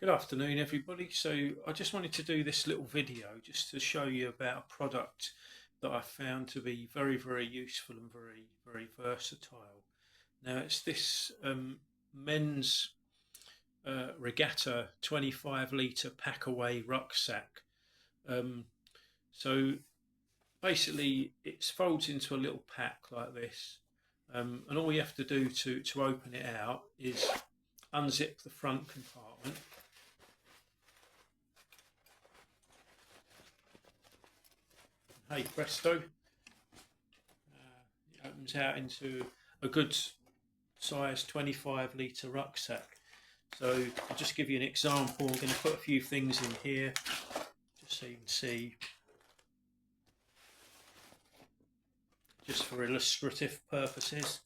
Good afternoon, everybody. So I just wanted to do this little video just to show you about a product that I found to be very, very useful and very, very versatile. Now it's this men's Regatta 25 litre packaway rucksack. Um, so basically it folds into a little pack like this, and all you have to do to open it out is unzip the front compartment. Hey presto, it opens out into a good size 25 litre rucksack. So I'll just give you an example. I'm going to put a few things in here just so you can see, just for illustrative purposes.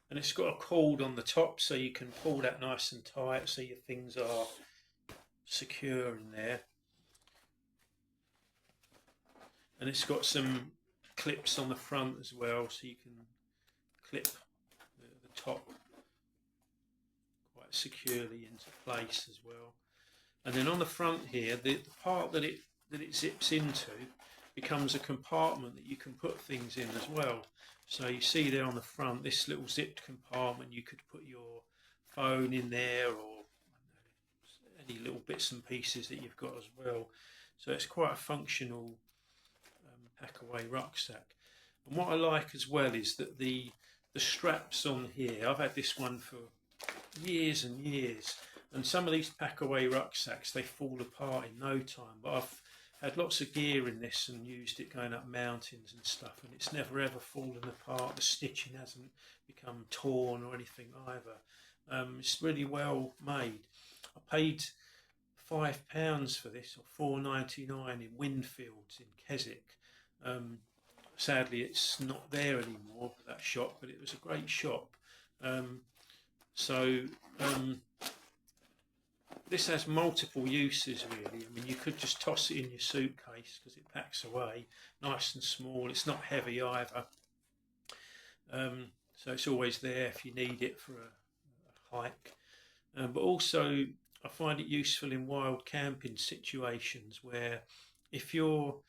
And it's got a cord on the top so you can pull that nice and tight so your things are secure in there. And it's got some clips on the front as well, so you can clip the top quite securely into place as well. And then on the front here, the part that it zips into becomes a compartment that you can put things in as well. So you see there on the front, this little zipped compartment, you could put your phone in there, or any little bits and pieces that you've got as well. So it's quite a functional packaway rucksack. And what I like as well is that the straps on here, I've had this one for years and years, and some of these packaway rucksacks, they fall apart in no time, but I've had lots of gear in this and used it going up mountains and stuff, and it's never ever fallen apart. The stitching hasn't become torn or anything either. It's really well made. I paid £5 for this, or £4.99 in Winfields in Keswick. Sadly it's not there anymore, that shop, but it was a great shop. This has multiple uses really. I mean, you could just toss it in your suitcase because it packs away nice and small. It's not heavy either, so it's always there if you need it for a hike. But also I find it useful in wild camping situations where if you're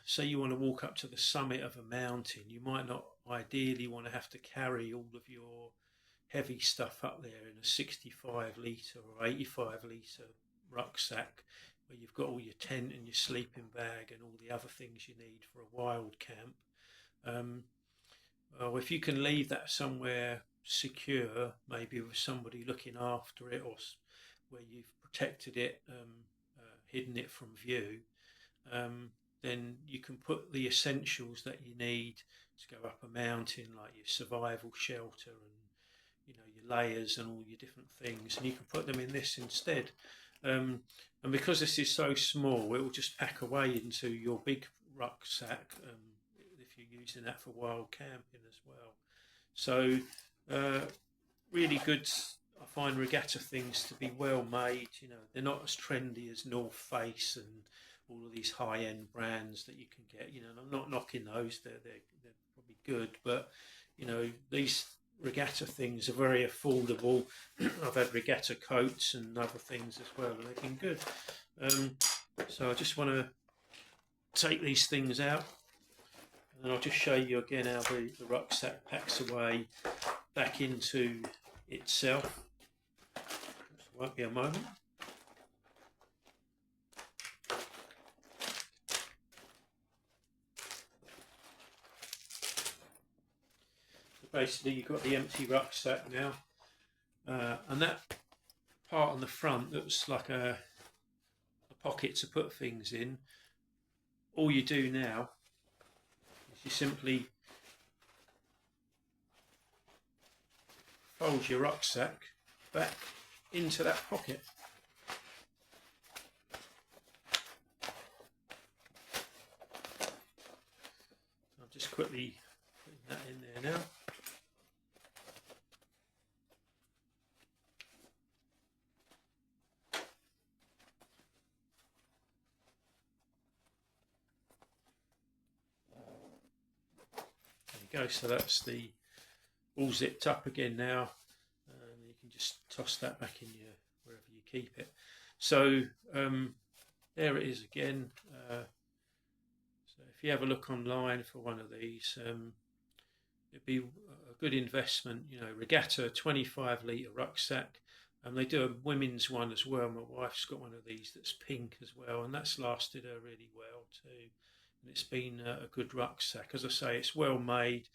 say you want to walk up to the summit of a mountain, you might not ideally want to have to carry all of your heavy stuff up there in a 65 litre or 85 litre rucksack, where you've got all your tent and your sleeping bag and all the other things you need for a wild camp. Well, if you can leave that somewhere secure, maybe with somebody looking after it, or where you've protected it, hidden it from view, then you can put the essentials that you need to go up a mountain, like your survival shelter and your layers and all your different things, and you can put them in this instead. And because this is so small, it will just pack away into your big rucksack, if you're using that for wild camping as well. So really good. I find Regatta things to be well made. They're not as trendy as North Face and all of these high-end brands that you can get. And I'm not knocking those; they're probably good, but these Regatta things are very affordable. I've had Regatta coats and other things as well, and they've been good. So I just want to take these things out, and I'll just show you again how the rucksack packs away back into itself. Won't be a moment. Basically, you've got the empty rucksack now, and that part on the front that was like a pocket to put things in, all you do now is you simply fold your rucksack back into that pocket. I'll just quickly put that in there now. you go. So that's the all zipped up again now. You can just toss that back in your wherever you keep it. So there it is again. So if you have a look online for one of these, it'd be a good investment. You know, Regatta 25 litre rucksack. They do a women's one as well. My wife's got one of these that's pink as well, and that's lasted her really well too. And it's been a good rucksack. As I say, it's well made.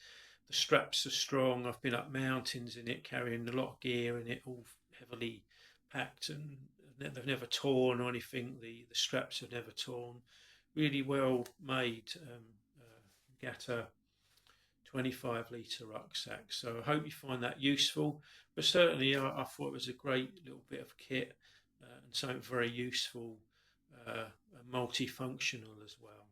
The straps are strong. I've been up mountains in it, carrying a lot of gear in it, all heavily packed, and they've never torn or anything. The straps have never torn. Really well made Regatta 25 litre rucksack. So I hope you find that useful. But certainly, I thought it was a great little bit of kit and something very useful, and multifunctional as well.